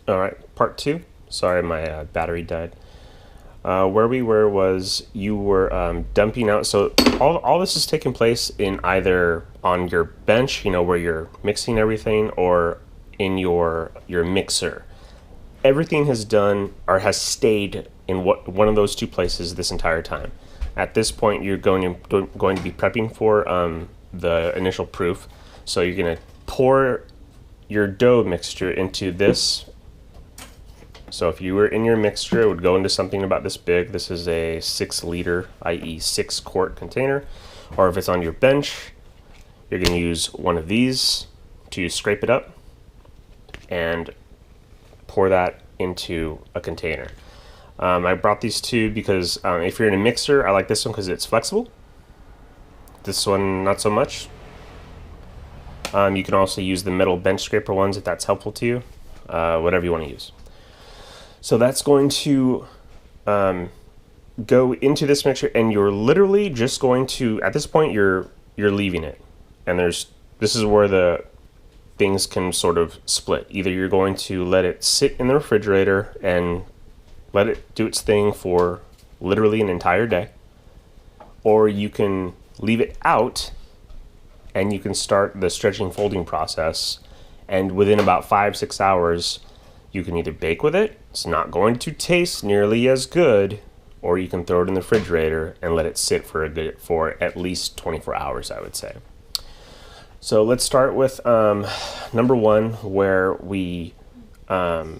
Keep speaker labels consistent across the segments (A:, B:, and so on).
A: All right, part two. Sorry, my battery died. Where we were was you were dumping out. So all this is taking place in either on your bench, where you're mixing everything, or in your mixer. Everything has done or has stayed in one of those two places this entire time. At this point, you're going to be prepping for the initial proof. So you're going to pour your dough mixture into this. So if you were in your mixture, it would go into something about this big. This is a 6 liter, i.e. 6 quart container. Or if it's on your bench, you're going to use one of these to scrape it up and pour that into a container. I brought these two because if you're in a mixer, I like this one because it's flexible. This one, not so much. You can also use the metal bench scraper ones if that's helpful to you. Whatever you want to use. So that's going to go into this mixture, and you're literally just going to, at this point, you're leaving it. And this is where the things can sort of split. Either you're going to let it sit in the refrigerator and let it do its thing for literally an entire day, or you can leave it out and you can start the stretching folding process, and within about 5-6 hours you can either bake with it. It's not going to taste nearly as good, or you can throw it in the refrigerator and let it sit for at least 24 hours, I would say. So let's start with number one, where we throw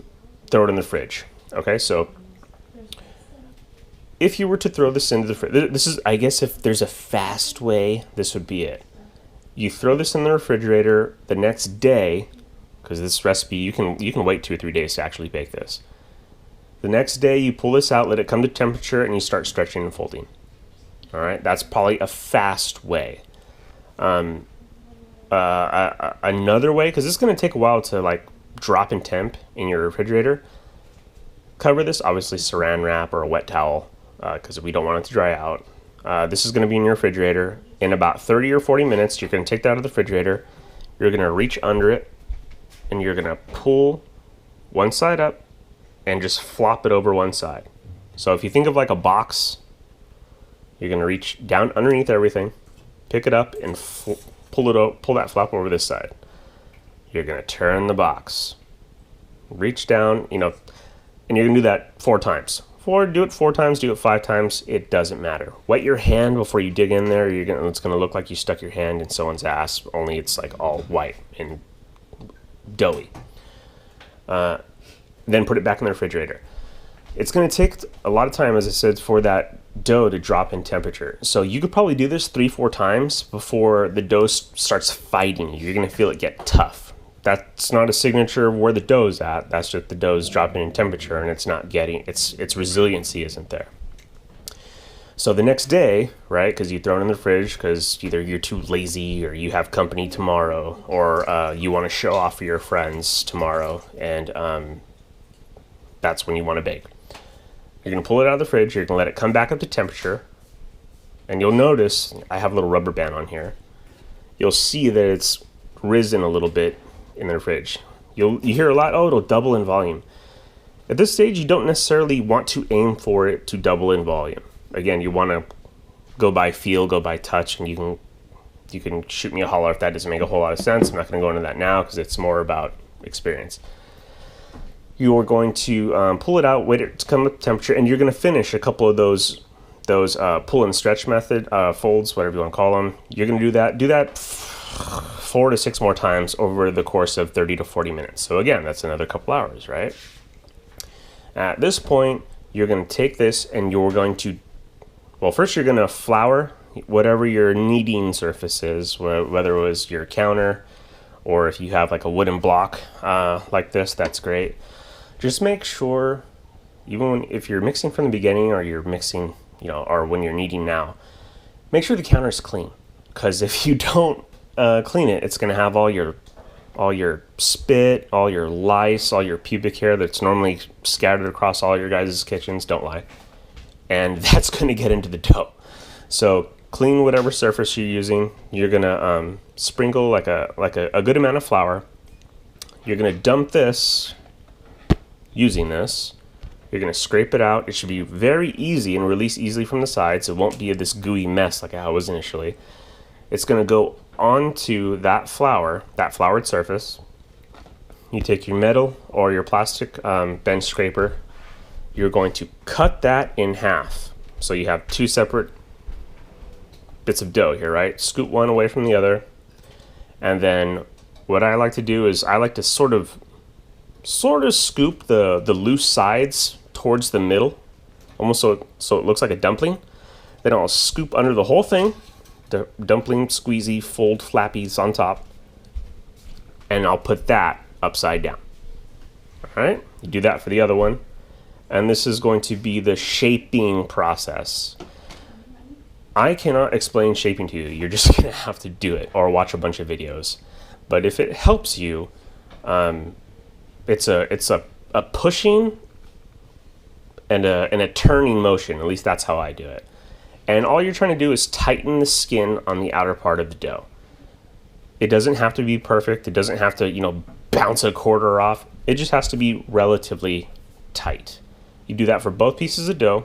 A: it in the fridge. Okay, so if you were to throw this into the fridge, this is, I guess, if there's a fast way, this would be it. You throw this in the refrigerator the next day, because this recipe, you can wait 2 or 3 days to actually bake this. The next day, you pull this out, let it come to temperature, and you start stretching and folding. All right, that's probably a fast way. Another way, because this is going to take a while to like drop in temp in your refrigerator, cover this, obviously saran wrap or a wet towel, because we don't want it to dry out. This is going to be in your refrigerator. In about 30 or 40 minutes, you're going to take that out of the refrigerator. You're going to reach under it, and you're going to pull one side up and just flop it over one side. So if you think of like a box, you're going to reach down underneath everything, pick it up, and pull that flap over this side. You're going to turn the box, reach down, and you're going to do that 4 times. Do it 4 times, do it 5 times, it doesn't matter. Wet your hand before you dig in there. It's going to look like you stuck your hand in someone's ass, only it's like all white and doughy. Then put it back in the refrigerator. It's going to take a lot of time, as I said, for that dough to drop in temperature. So you could probably do this 3-4 times before the dough starts fighting you. You're going to feel it get tough. That's not a signature of where the dough's at. That's just the dough's dropping in temperature, and it's not getting its resiliency isn't there. So the next day, right, because you throw it in the fridge because either you're too lazy or you have company tomorrow, or you want to show off for your friends tomorrow, and that's when you want to bake. You're going to pull it out of the fridge. You're going to let it come back up to temperature, and you'll notice I have a little rubber band on here. You'll see that it's risen a little bit in the fridge. You hear a lot, it'll double in volume. At this stage, you don't necessarily want to aim for it to double in volume. Again, you want to go by feel, go by touch, and you can shoot me a holler if that doesn't make a whole lot of sense. I'm not going to go into that now because it's more about experience. You're going to pull it out, wait it to come up to temperature, and you're going to finish a couple of those pull and stretch method folds, whatever you want to call them. You're going to do that 4 to 6 more times over the course of 30 to 40 minutes. So again, that's another couple hours, right? At this point, you're going to take this and you're going to, first you're going to flour whatever your kneading surface is, whether it was your counter or if you have like a wooden block like this, that's great. Just make sure, if you're mixing from the beginning or you're mixing, or when you're kneading now, make sure the counter is clean. Because if you don't clean it, it's going to have all your spit, all your lice, all your pubic hair that's normally scattered across all your guys' kitchens. Don't lie. And that's going to get into the dough. So clean whatever surface you're using. You're going to sprinkle like a good amount of flour. You're going to dump this using this. You're going to scrape it out. It should be very easy and release easily from the sides. It won't be this gooey mess like how it was initially. It's going to go onto that flour, that floured surface. You take your metal or your plastic bench scraper. You're going to cut that in half. So you have two separate bits of dough here, right? Scoop one away from the other. And then what I like to do is I like to sort of scoop the loose sides towards the middle, almost so it looks like a dumpling. Then I'll scoop under the whole thing, the dumpling squeezy fold flappies on top, and I'll put that upside down. All right, you do that for the other one, and this is going to be the shaping process. I cannot explain shaping to you. You're just gonna have to do it or watch a bunch of videos. But if it helps you, it's a pushing and a turning motion. At least that's how I do it. And all you're trying to do is tighten the skin on the outer part of the dough. It doesn't have to be perfect. It doesn't have to, bounce a quarter off. It just has to be relatively tight. You do that for both pieces of dough.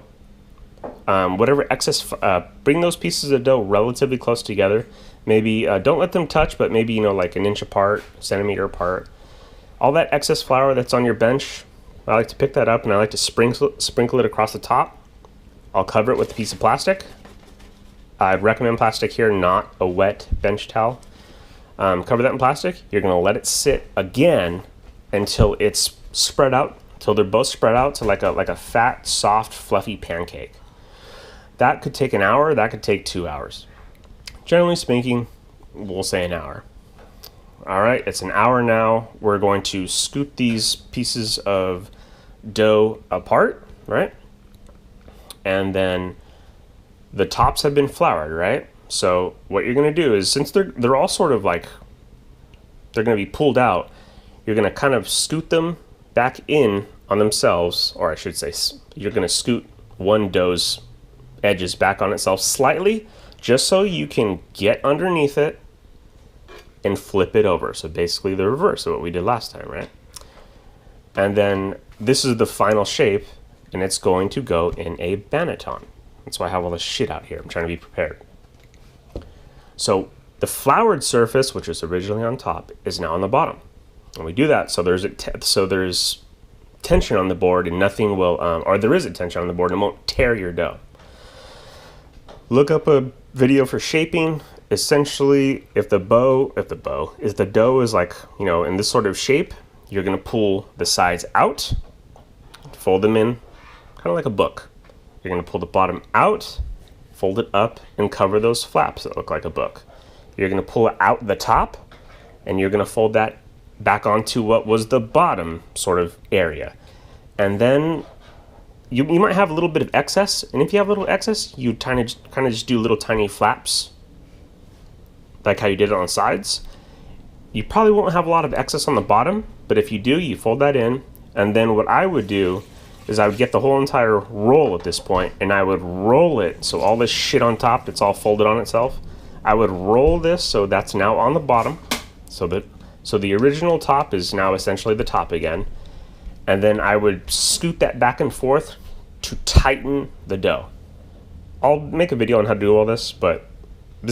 A: Whatever excess, bring those pieces of dough relatively close together. Maybe don't let them touch, but maybe like an inch apart, centimeter apart. All that excess flour that's on your bench, I like to pick that up and I like to sprinkle it across the top. I'll cover it with a piece of plastic. I'd recommend plastic here, not a wet bench towel. Cover that in plastic. You're going to let it sit again until it's spread out, until they're both spread out to like a fat, soft, fluffy pancake. That could take an hour. That could take 2 hours. Generally speaking, we'll say an hour. All right, it's an hour now. We're going to scoop these pieces of dough apart, right? And then the tops have been floured, right? So what you're going to do is, since they're all sort of like, they're going to be pulled out, you're going to kind of scoot them back in on themselves, or I should say, you're going to scoot one dough's edges back on itself slightly, just so you can get underneath it and flip it over. So basically the reverse of what we did last time, right? And then this is the final shape, and it's going to go in a banneton. That's why I have all this shit out here. I'm trying to be prepared. So the floured surface, which was originally on top, is now on the bottom. And we do that so there's tension on the board, and nothing will, or there is a tension on the board, and it won't tear your dough. Look up a video for shaping. Essentially, if the dough is like, in this sort of shape, you're going to pull the sides out, fold them in, kind of like a book. You're going to pull the bottom out, fold it up, and cover those flaps that look like a book. You're going to pull out the top, and you're going to fold that back onto what was the bottom sort of area. And then you might have a little bit of excess, and if you have a little excess, you kind of just do little tiny flaps, like how you did it on the sides. You probably won't have a lot of excess on the bottom, but if you do, you fold that in. And then what I would do is I would get the whole entire roll at this point, and I would roll it so all this shit on top, it's all folded on itself. I would roll this so that's now on the bottom, so the original top is now essentially the top again. And then I would scoot that back and forth to tighten the dough. I'll make a video on how to do all this, but